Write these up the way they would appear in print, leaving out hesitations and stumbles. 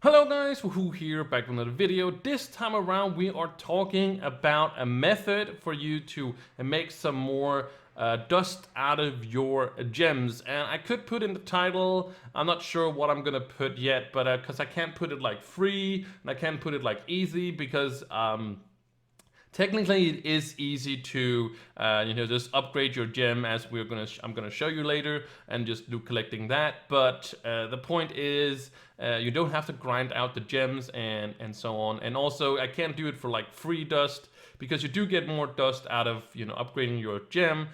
Hello guys, Wahoo here, back with another video. This time around we are talking about a method for you to make some more dust out of your gems. And I could put in the title, I'm not sure what I'm gonna put yet, but because I can't put it like free, and I can't put it like easy, because technically, it is easy to, just upgrade your gem, as I'm gonna show you later, and just do collecting that. But the point is, you don't have to grind out the gems and so on. And also, I can't do it for like free dust, because you do get more dust out of upgrading your gem.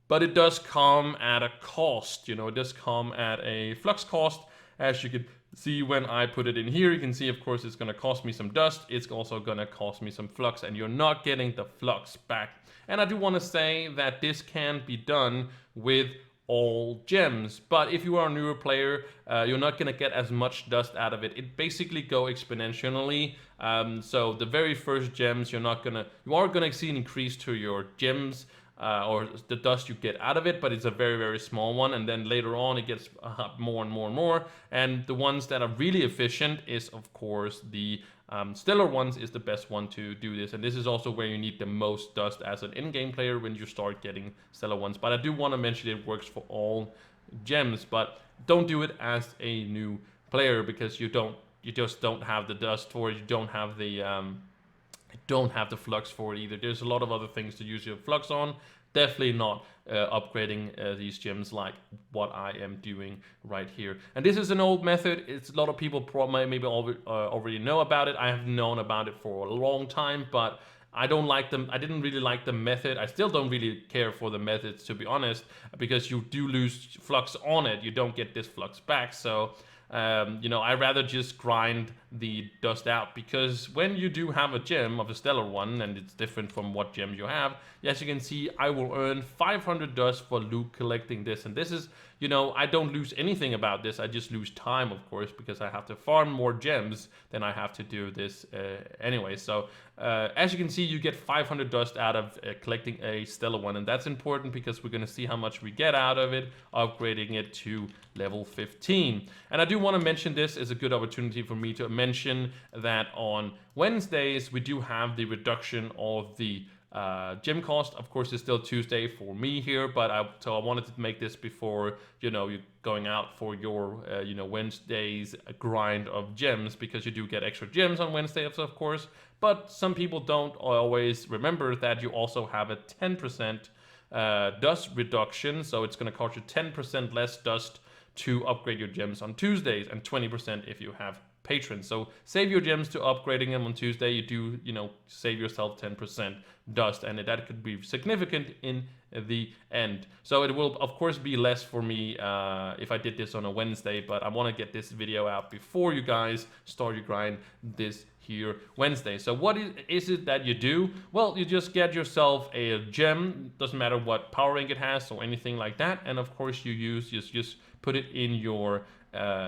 But it does come at a cost. It does come at a flux cost, as you can see when I put it in here. You can see, of course, it's going to cost me some dust. It's also going to cost me some flux, and you're not getting the flux back. And I do want to say that this can be done with all gems, but if you are a newer player, you're not going to get as much dust out of it. It basically go exponentially. So the very first gems, you are gonna see an increase to your gems, or the dust you get out of it, but it's a very, very small one. And then later on, it gets more and more and more. And the ones that are really efficient is, of course, the stellar ones is the best one to do this. And this is also where you need the most dust as an in-game player, when you start getting stellar ones. But I do want to mention it works for all gems, but don't do it as a new player, because you just don't have the dust for it. You don't have the flux for it either. There's a lot of other things to use your flux on. Definitely not upgrading these gems like what I am doing right here. And this is an old method. It's a lot of people probably maybe already know about it. I have known about it for a long time, but I don't like them. I didn't really like the method. I still don't really care for the methods, to be honest, because you do lose flux on it. You don't get this flux back. So I rather just grind the dust out, because when you do have a gem of a stellar one, and it's different from what gem you have, as you can see, I will earn 500 dust for loot collecting this. And this is, I don't lose anything about this. I just lose time, of course, because I have to farm more gems than I have to do this anyway. So as you can see, you get 500 dust out of collecting a stellar one, and that's important because we're going to see how much we get out of it upgrading it to level 15. And I do want to mention, this is a good opportunity for me to mention that on Wednesdays we do have the reduction of the gym cost. Of course, it's still Tuesday for me here, but so I wanted to make this before you're going out for your Wednesdays grind of gems, because you do get extra gems on Wednesdays, of course. But some people don't always remember that you also have a 10% dust reduction, so it's going to cost you 10% less dust to upgrade your gems on Tuesdays, and 20% if you have patrons. So save your gems to upgrading them on Tuesday. You do, save yourself 10% dust, and that could be significant in the end. So it will, of course, be less for me if I did this on a Wednesday, but I want to get this video out before you guys start your grind this here Wednesday. So what is it that you do? Well, you just get yourself a gem. Doesn't matter what power rank it has or anything like that. And of course, you just put it in your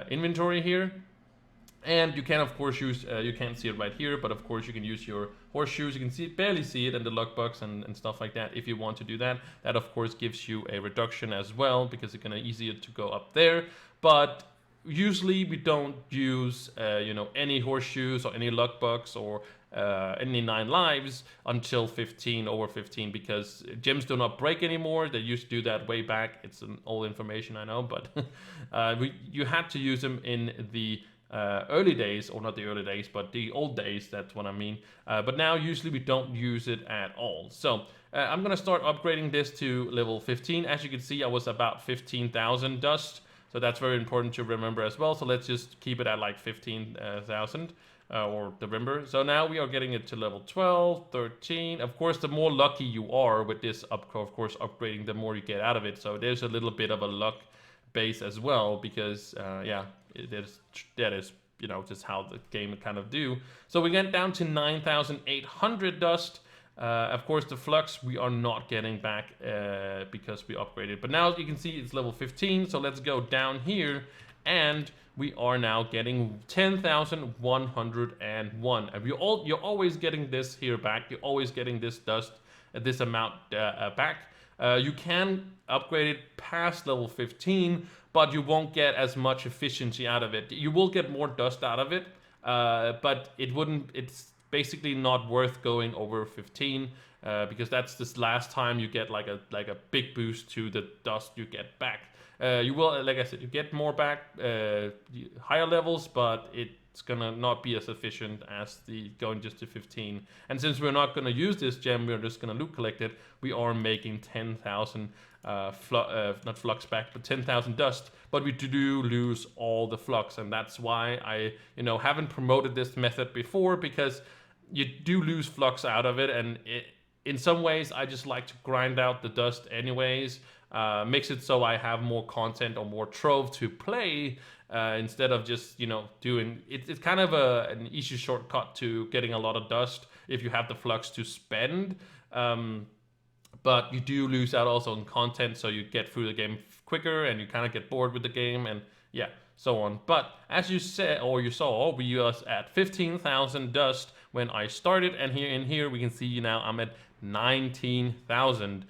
inventory here. And you can, of course, use, you can't see it right here, but of course you can use your horseshoes. You can barely see it in the luck box and stuff like that. If you want to do that, that of course gives you a reduction as well, because it's gonna easier to go up there. But usually we don't use, any horseshoes or any luck box or any 9 lives until 15, over 15, because gems do not break anymore. They used to do that way back. It's an old information, I know, but you had to use them in the early days, or not the early days, but the old days, that's what I mean. But now usually we don't use it at all. So I'm gonna start upgrading this to level 15. As you can see, I was about 15,000 dust, so that's very important to remember as well. So let's just keep it at like 15,000 or the remember. So now we are getting it to level 12, 13. Of course, the more lucky you are with this of course upgrading, the more you get out of it. So there's a little bit of a luck base as well, because that is just how the game kind of do. So we get down to 9,800 dust. Of course, the flux we are not getting back because we upgraded. But now you can see it's level 15. So let's go down here, and we are now getting 10,101. And you're always getting this here back. You're always getting this dust, this amount back. You can upgrade it past level 15, but you won't get as much efficiency out of it. You will get more dust out of it, but it's basically not worth going over 15, because that's this last time you get like a big boost to the dust you get back. You will, like I said, you get more back, higher levels, but it's gonna not be as efficient as the going just to 15. And since we're not gonna use this gem, we're just gonna loot collect it. We are making 10,000 not flux back, but 10,000 dust. But we do lose all the flux, and that's why I haven't promoted this method before, because you do lose flux out of it, and in some ways I just like to grind out the dust anyways. Makes it so I have more content or more Trove to play, instead of just doing it. It's kind of an easy shortcut to getting a lot of dust if you have the flux to spend, but you do lose out also on content, so you get through the game quicker and you kind of get bored with the game, and yeah, so on. But as you said, or you saw, we was at 15,000 dust when I started, and here we can see now I'm at 19,000,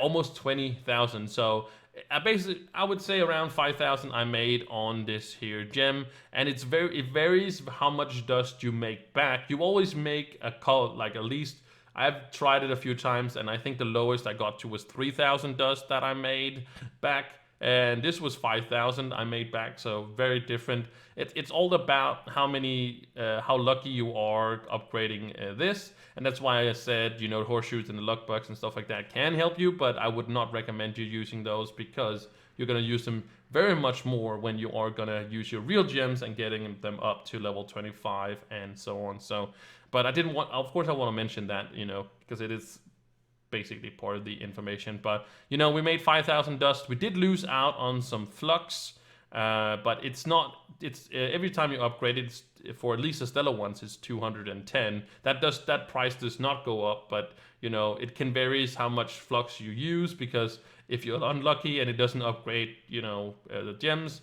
almost 20,000. So I would say around 5,000 I made on this here gem, and it varies how much dust you make back. You always make a call, like at least I've tried it a few times, and I think the lowest I got to was 3,000 dust that I made back. And this was 5,000 I made back, so very different. It's all about how lucky you are upgrading this, and that's why I said horseshoes and the luck bucks and stuff like that can help you, but I would not recommend you using those, because you're gonna use them very much more when you are gonna use your real gems and getting them up to level 25 and so on. So, but I didn't want, of course, I want to mention that because it is basically part of the information. But we made 5,000 dust. We did lose out on some flux, but it's every time you upgrade it, for at least the stellar ones, it's 210. That price does not go up, but it can vary how much flux you use, because if you're unlucky and it doesn't upgrade the gems,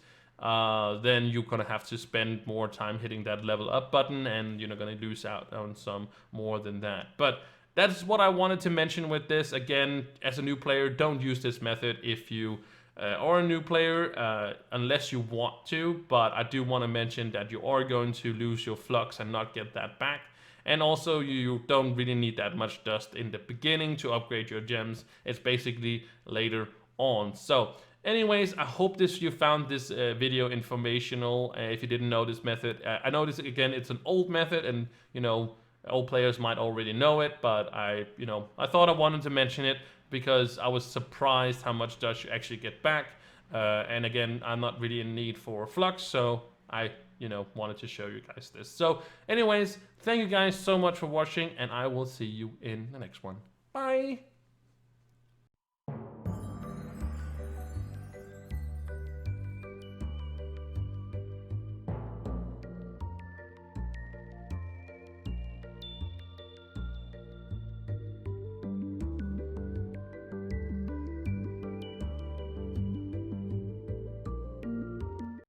then you're gonna have to spend more time hitting that level up button, and you're gonna lose out on some more than that. But that's what I wanted to mention with this. Again, as a new player, don't use this method if you are a new player, unless you want to. But I do want to mention that you are going to lose your flux and not get that back. And also, you don't really need that much dust in the beginning to upgrade your gems. It's basically later on. So anyways, I hope you found this video informational. If you didn't know this method, I know this, again, it's an old method, and old players might already know it, but I thought I wanted to mention it because I was surprised how much dust you actually get back. And again, I'm not really in need for flux, so I wanted to show you guys this. So anyways, thank you guys so much for watching, and I will see you in the next one. Bye!